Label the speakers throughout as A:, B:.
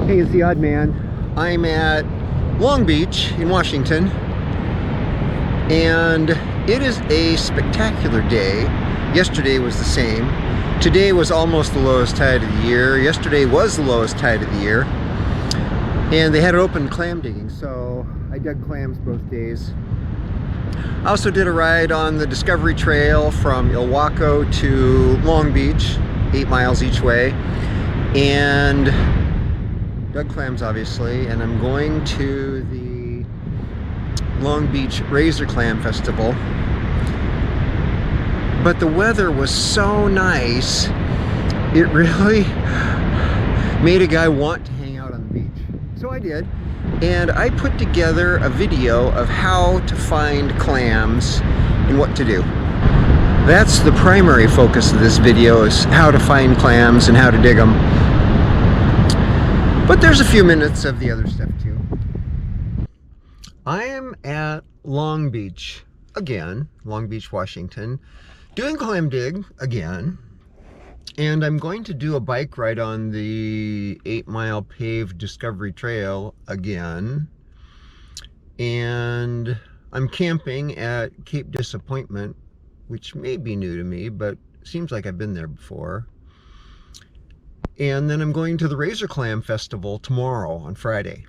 A: Hey, it's the Odd Man. I'm at Long Beach in Washington, and it is a spectacular day. Yesterday was the same. Today was almost the lowest tide of the year. Yesterday was the lowest tide of the year. And they had it open clam digging, so I dug clams both days. I also did a ride on the Discovery Trail from Ilwaco to Long Beach, 8 miles each way, and dug clams obviously, and I'm going to the Long Beach Razor Clam Festival. But the weather was so nice, it really made a guy want to hang out on the beach. So I did, and I put together a video of how to find clams and what to do. That's the primary focus of this video, is how to find clams and how to dig them. But there's a few minutes of the other stuff too. I am at Long Beach again, Long Beach, Washington, doing clam dig again. And I'm going to do a bike ride on the 8-mile paved Discovery Trail again. And I'm camping at Cape Disappointment, which may be new to me, but seems like I've been there before. And then I'm going to the Razor Clam Festival tomorrow on Friday.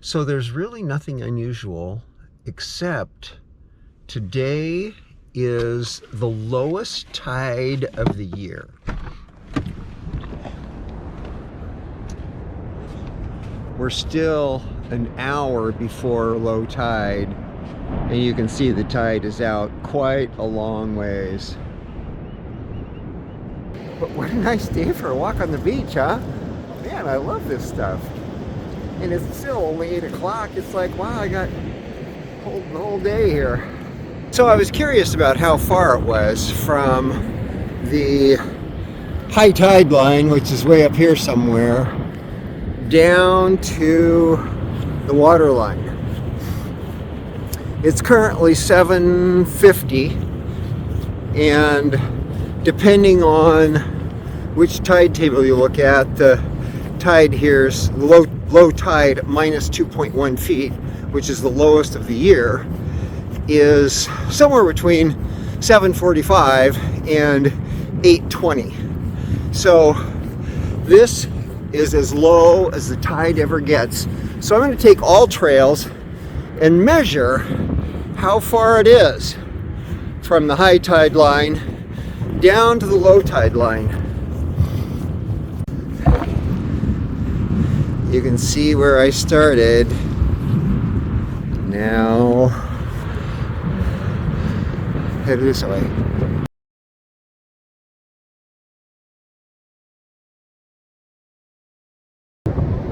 A: So there's really nothing unusual, except today is the lowest tide of the year. We're still an hour before low tide, and you can see the tide is out quite a long ways. But what a nice day for a walk on the beach, huh? Man, I love this stuff. And it's still only 8 o'clock. It's like, wow, I got the whole day here. So I was curious about how far it was from the high tide line, which is way up here somewhere, down to the water line. It's currently 7:50, and depending on which tide table you look at, the tide here's low tide minus 2.1 feet, which is the lowest of the year, is somewhere between 7:45 and 8:20. So this is as low as the tide ever gets. So I'm going to take all trails and measure how far it is from the high tide line down to the low tide line. You can see where I started. Now head this way.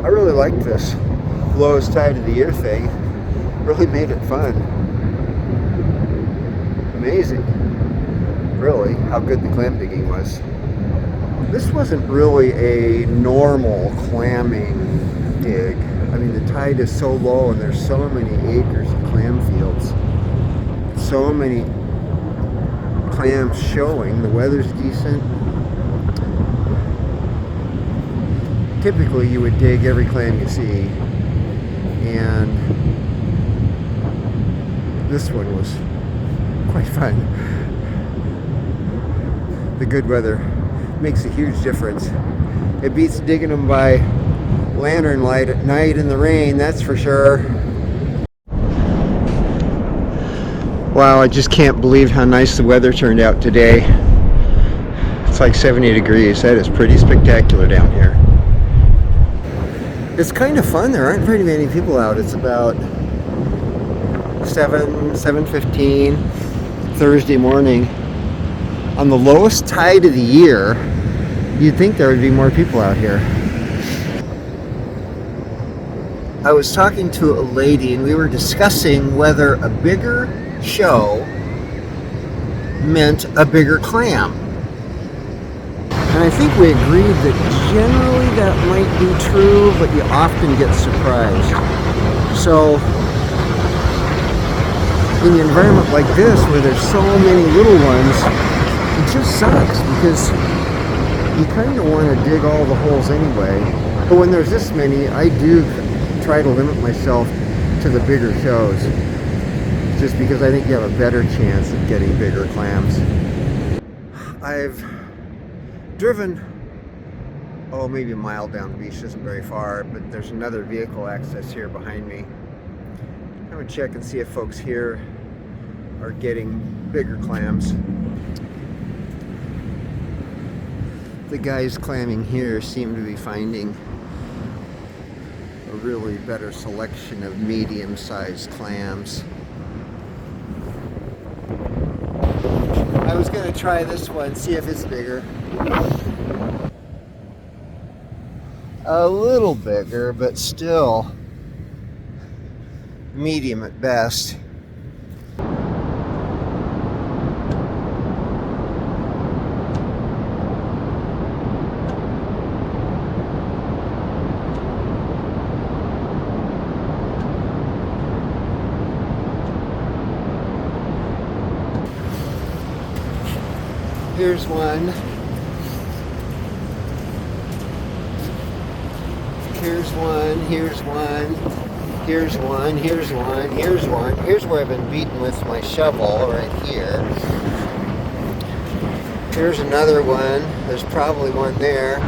A: I really liked this lowest tide of the year thing. Really made it fun. Amazing, really, how good the clam digging was. This wasn't really a normal clamming dig. I mean, the tide is so low and there's so many acres of clam fields. So many clams showing. The weather's decent. Typically you would dig every clam you see, and this one was quite fun. The good weather makes a huge difference. It beats digging them by lantern light at night in the rain, that's for sure. Wow, I just can't believe how nice the weather turned out today. It's like 70 degrees. That is pretty spectacular down here. It's kind of fun. There aren't very many people out. It's about 7:15 Thursday morning. On the lowest tide of the year, you'd think there would be more people out here. I was talking to a lady and we were discussing whether a bigger show meant a bigger clam. And I think we agreed that generally that might be true, but you often get surprised. So in an environment like this where there's so many little ones, it just sucks because you kind of want to dig all the holes anyway. But when there's this many, I do try to limit myself to the bigger shows, just because I think you have a better chance of getting bigger clams. I've driven, oh, maybe a mile down the beach, isn't very far, but there's another vehicle access here behind me. I'm gonna check and see if folks here are getting bigger clams. The guys clamming here seem to be finding a really better selection of medium-sized clams. I was going to try this one, see if it's bigger. A little bigger, but still medium at best. Here's one. Here's one. Here's one. Here's one. Here's one. Here's one. Here's where I've been beating with my shovel, right here. Here's another one. There's probably one there.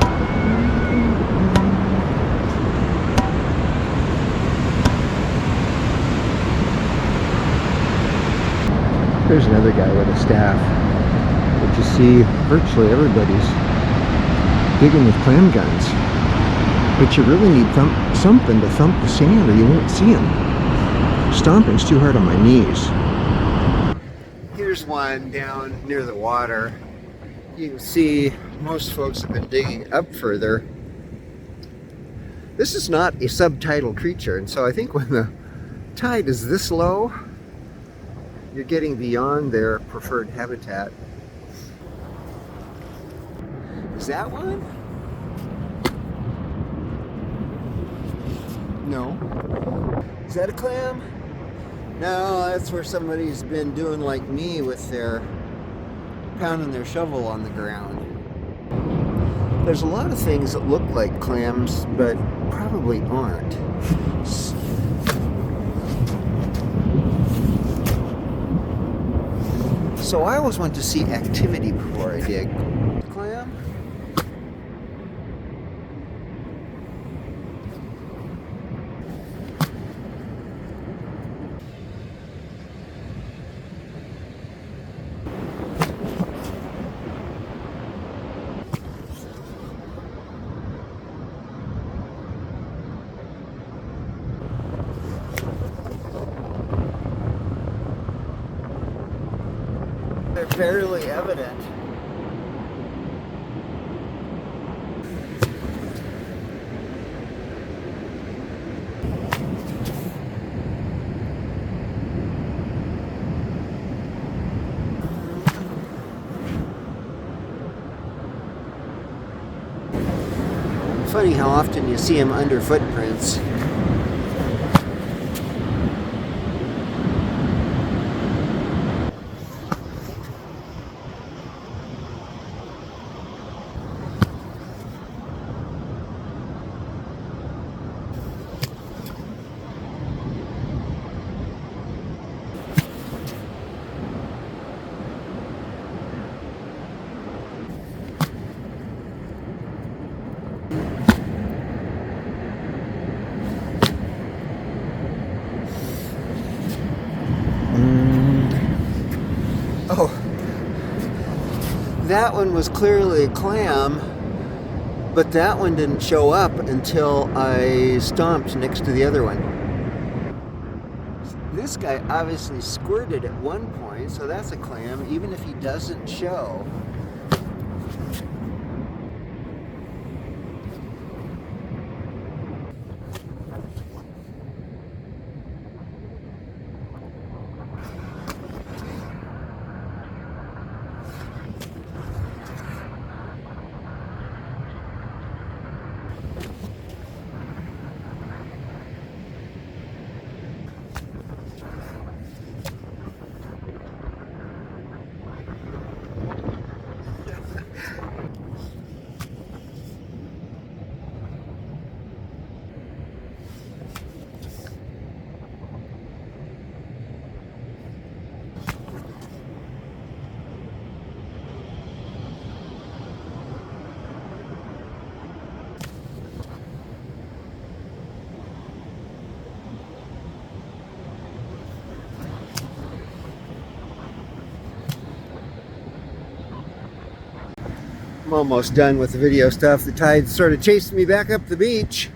A: There's another guy with a staff. But you see, virtually everybody's digging with clam guns. But you really need something to thump the sand or you won't see them. Stomping's too hard on my knees. Here's one down near the water. You can see most folks have been digging up further. This is not a subtidal creature, and so I think when the tide is this low, you're getting beyond their preferred habitat. Is that one? No. Is that a clam? No, that's where somebody's been doing like me with their pounding their shovel on the ground. There's a lot of things that look like clams, but probably aren't. So I always want to see activity before I dig. Clam? They're barely evident. Funny how often you see them under footprints. Oh, that one was clearly a clam, but that one didn't show up until I stomped next to the other one. This guy obviously squirted at one point, so that's a clam, even if he doesn't show. I'm almost done with the video stuff. The tide sort of chased me back up the beach.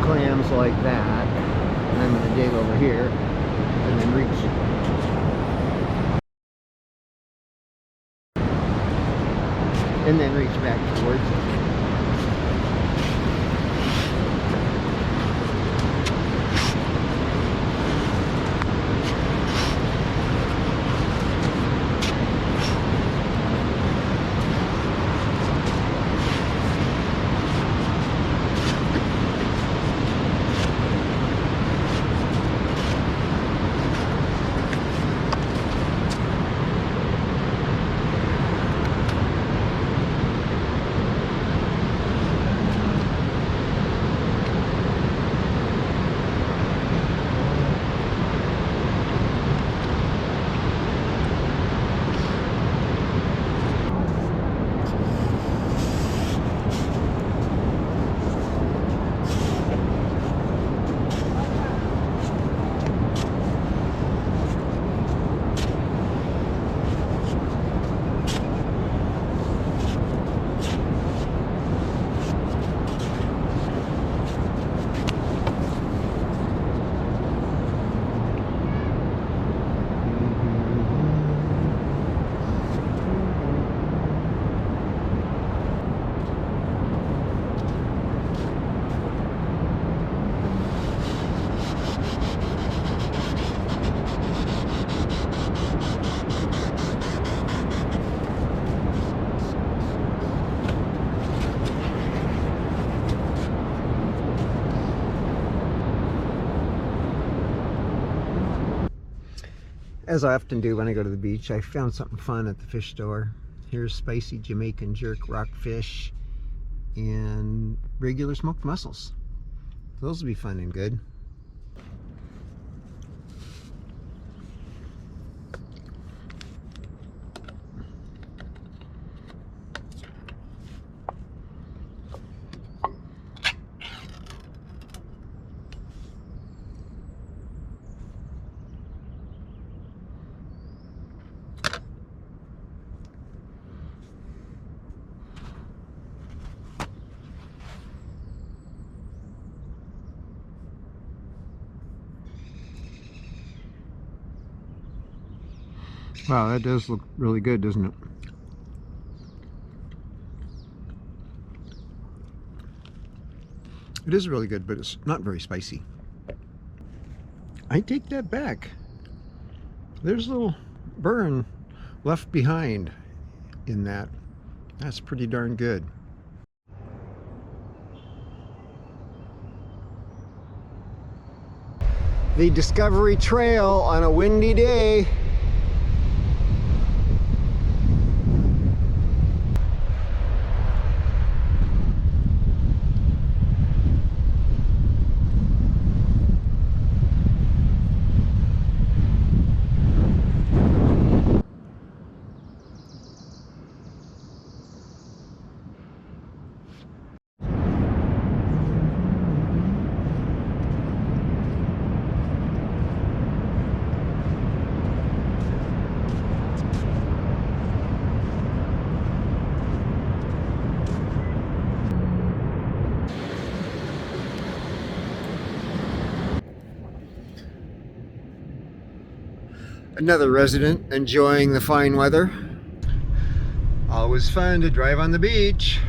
A: Clams like that. And I'm going to dig over here and then reach. And then reach back towards it. As I often do when I go to the beach, I found something fun at the fish store. Here's spicy Jamaican jerk rockfish and regular smoked mussels. Those will be fun and good. Wow, that does look really good, doesn't it? It is really good, but it's not very spicy. I take that back. There's a little burn left behind in that. That's pretty darn good. The Discovery Trail on a windy day. Another resident enjoying the fine weather. Always fun to drive on the beach.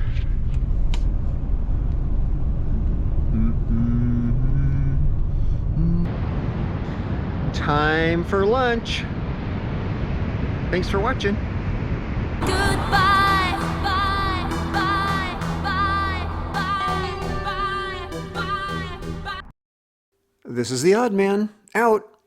A: Time for lunch. Thanks for watching.
B: Goodbye.
A: This is the Odd Man, out.